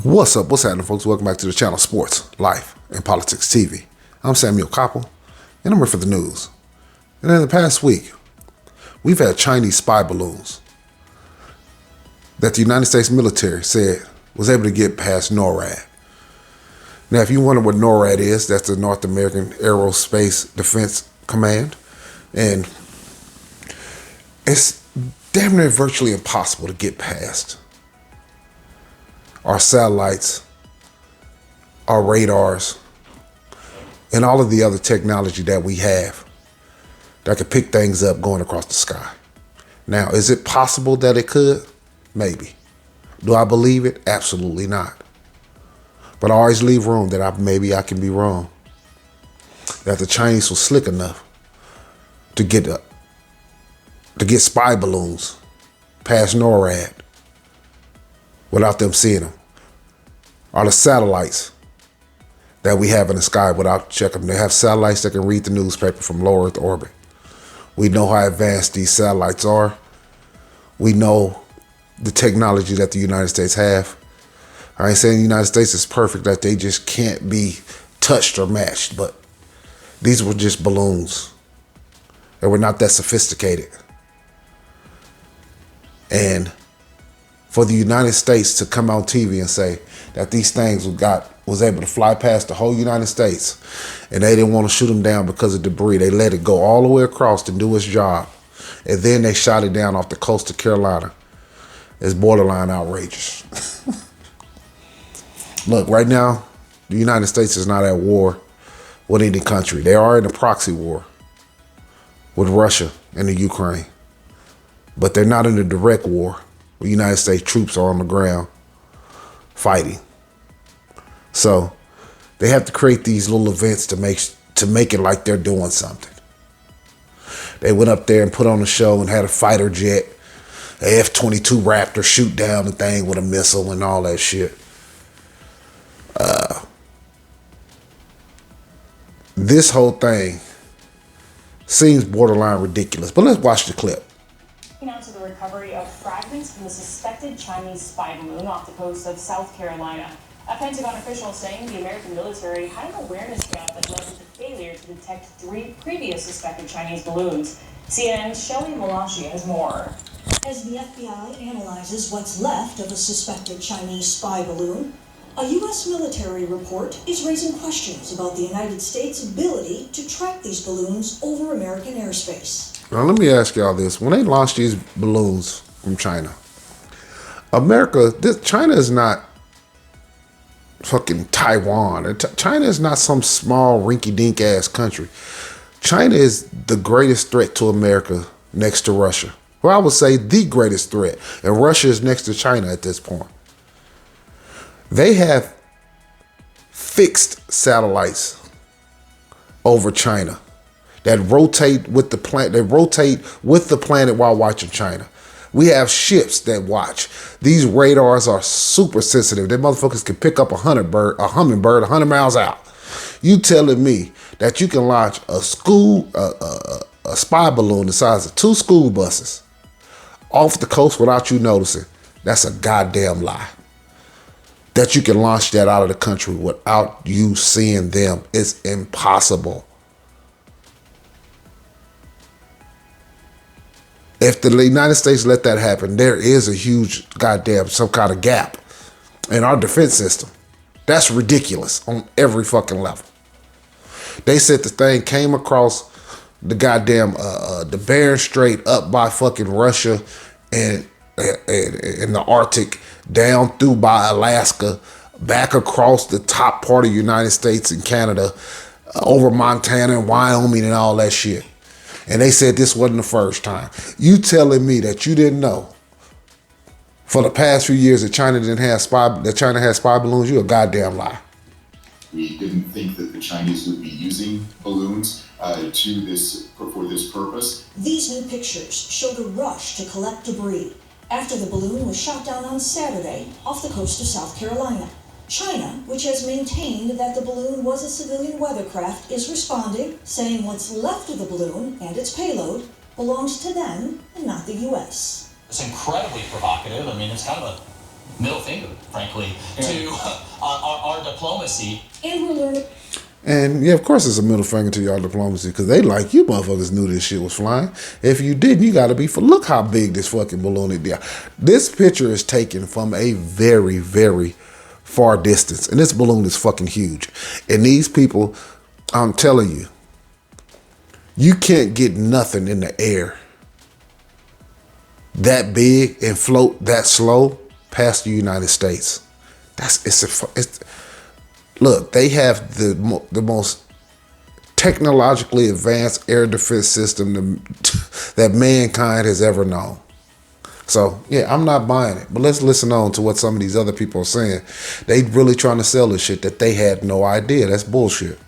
What's up? What's happening, folks? Welcome back to the channel Sports, Life, and Politics TV. I'm Samuel Koppel, and I'm here for the news. And in the past week, we've had Chinese spy balloons that the United States military said was able to get past NORAD. Now, if you wonder what NORAD is, that's the North American Aerospace Defense Command. And it's damn near virtually impossible to get past our satellites, our radars, and all of the other technology that we have that could pick things up going across the sky. Now, is it possible that it could? Maybe. Do I believe it? Absolutely not. But I always leave room that maybe I can be wrong. That the Chinese were slick enough to get spy balloons past NORAD without them seeing them. Or the satellites that we have in the sky without checking them. They have satellites that can read the newspaper from low Earth orbit. We know how advanced these satellites are. We know the technology that the United States have. I ain't saying the United States is perfect, that they just can't be touched or matched, but these were just balloons. They were not that sophisticated. And for the United States to come on TV and say that these things was able to fly past the whole United States and they didn't want to shoot them down because of debris. They let it go all the way across and do its job. And then they shot it down off the coast of Carolina. It's borderline outrageous. Look, right now, the United States is not at war with any country. They are in a proxy war with Russia and the Ukraine. But they're not in a direct war. The United States troops are on the ground fighting. So they have to create these little events to make it like they're doing something. They went up there and put on a show and had a fighter jet, a F-22 Raptor, shoot down the thing with a missile and all that shit. This whole thing seems borderline ridiculous, but let's watch the clip. Now to the recovery of fragments from the suspected Chinese spy balloon off the coast of South Carolina. A Pentagon official saying the American military had an awareness gap that led to the failure to detect 3 previous suspected Chinese balloons. CNN's Shelley Malachi has more. As the FBI analyzes what's left of a suspected Chinese spy balloon, a U.S. military report is raising questions about the United States' ability to track these balloons over American airspace. Now, let me ask y'all this. When they launched these balloons from China, China is not fucking Taiwan. China is not some small rinky-dink ass country. China is the greatest threat to America next to Russia. Well, I would say the greatest threat. And Russia is next to China at this point. They have fixed satellites over China that rotate with the planet. They rotate with the planet while watching China. We have ships that watch. These radars are super sensitive. They motherfuckers can pick up a hummingbird 100 miles out. You telling me that you can launch a spy balloon the size of 2 school buses off the coast without you noticing? That's a goddamn lie. That you can launch that out of the country without you seeing them. It's impossible. If the United States let that happen, there is a huge goddamn some kind of gap in our defense system. That's ridiculous on every fucking level. They said the thing came across the goddamn the Bering Strait up by fucking Russia and in the Arctic, down through by Alaska, back across the top part of the United States and Canada, over Montana and Wyoming and all that shit. And they said this wasn't the first time. You telling me that you didn't know for the past few years that China had spy balloons? You a goddamn lie. We didn't think that the Chinese would be using balloons for this purpose. These new pictures show the rush to collect debris after the balloon was shot down on Saturday off the coast of South Carolina. China, which has maintained that the balloon was a civilian weathercraft, is responding, saying what's left of the balloon and its payload belongs to them and not the U.S. It's incredibly provocative. I mean, it's kind of middle finger, frankly, to our diplomacy. And we're learning. And yeah, of course it's a middle finger to y'all diplomacy because they like you motherfuckers knew this shit was flying. If you didn't, you got to be for. Look how big this fucking balloon is. This picture is taken from a very, very far distance. And this balloon is fucking huge. And these people, I'm telling you, you can't get nothing in the air that big and float that slow past the United States. Look, they have the most technologically advanced air defense system that mankind has ever known. So, yeah, I'm not buying it. But let's listen on to what some of these other people are saying. They really trying to sell this shit that they had no idea. That's bullshit.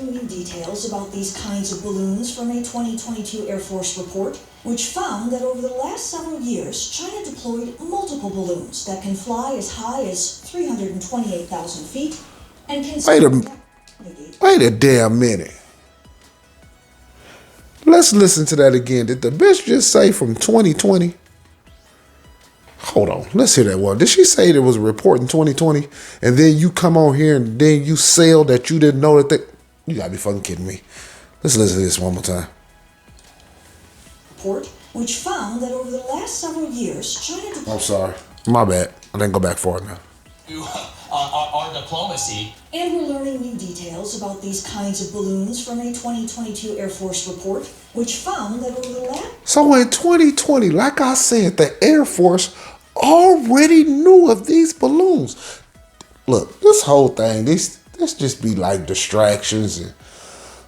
New details about these kinds of balloons from a 2022 Air Force report, which found that over the last several years, China deployed multiple balloons that can fly as high as 328,000 feet and can... Wait a damn minute. Let's listen to that again. Did the bitch just say from 2020? Hold on. Let's hear that one. Did she say there was a report in 2020 and then you come on here and then you sell that you didn't know that they... You gotta be fucking kidding me. Let's listen to this one more time. Report, which found that over the last several years, China... I'm sorry. My bad. I didn't go back far enough. Our diplomacy. And we're learning new details about these kinds of balloons from a 2022 Air Force report, which found that over the last... So in 2020, like I said, the Air Force already knew of these balloons. Look, this whole thing, this just be like distractions and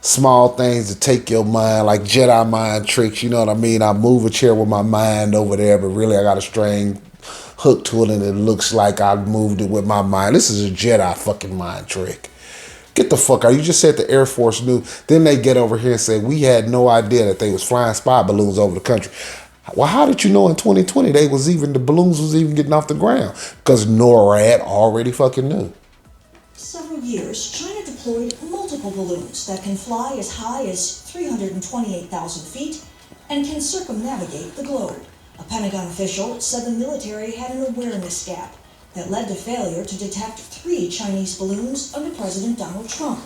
small things to take your mind, like Jedi mind tricks, you know what I mean? I move a chair with my mind over there, but really I got a string hooked to it and it looks like I moved it with my mind. This is a Jedi fucking mind trick. Get the fuck out. You just said the Air Force knew. Then they get over here and say, we had no idea that they was flying spy balloons over the country. Well, how did you know in 2020 the balloons was even getting off the ground? Because NORAD already fucking knew. Several years, China deployed multiple balloons that can fly as high as 328,000 feet and can circumnavigate the globe. A Pentagon official said the military had an awareness gap that led to failure to detect 3 Chinese balloons under President Donald Trump,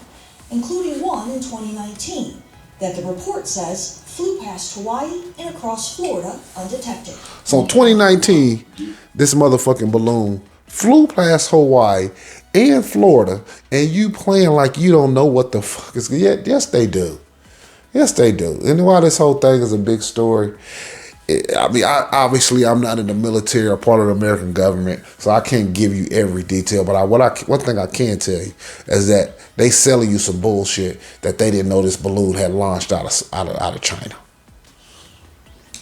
including one in 2019 that the report says flew past Hawaii and across Florida undetected. So in 2019, this motherfucking balloon flew past Hawaii and Florida, and you playing like you don't know what the fuck is... Yes, they do. Yes, they do. And why this whole thing is a big story... I mean, obviously, I'm not in the military or part of the American government, so I can't give you every detail. But one thing I can tell you is that they selling you some bullshit that they didn't know this balloon had launched out of China.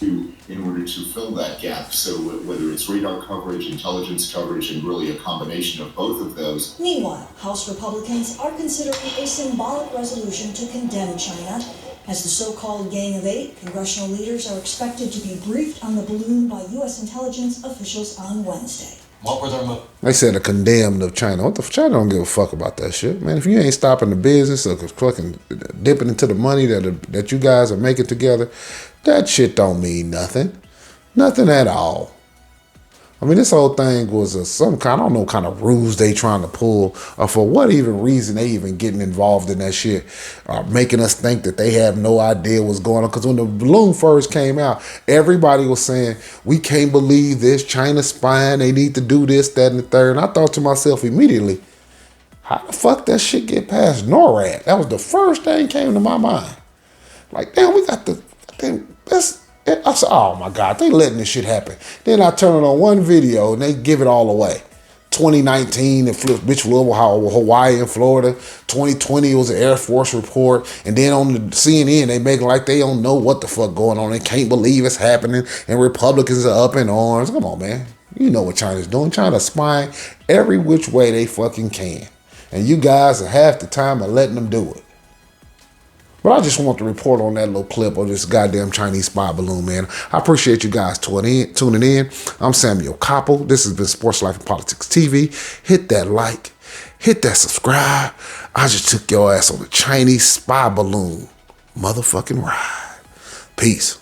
In order to fill that gap, so whether it's radar coverage, intelligence coverage, and really a combination of both of those. Meanwhile, House Republicans are considering a symbolic resolution to condemn China. As the so-called Gang of Eight, congressional leaders are expected to be briefed on the balloon by U.S. intelligence officials on Wednesday. What were their motives? They said a condemned of China. What the China don't give a fuck about that shit, man. If you ain't stopping the business or fucking dipping into the money that you guys are making together, that shit don't mean nothing. Nothing at all. I mean, this whole thing was some kind, I don't know, kind of ruse they trying to pull, or for what even reason they even getting involved in that shit, making us think that they have no idea what's going on. Because when the balloon first came out, everybody was saying, we can't believe this, China's spying, they need to do this, that, and the third. And I thought to myself immediately, how the fuck that shit get past NORAD? That was the first thing came to my mind. Like, damn, we got I said, oh my God, they letting this shit happen. Then I turn it on one video and they give it all away. 2019, it flew over Hawaii and Florida. 2020 was an Air Force report. And then on the CNN, they make like they don't know what the fuck going on. They can't believe it's happening. And Republicans are up in arms. Come on, man. You know what China's doing. China's spying every which way they fucking can. And you guys are half the time are letting them do it. But I just want to report on that little clip of this goddamn Chinese spy balloon, man. I appreciate you guys tuning in. I'm Samuel Koppel. This has been Sports Life and Politics TV. Hit that like. Hit that subscribe. I just took your ass on a Chinese spy balloon motherfucking ride. Peace.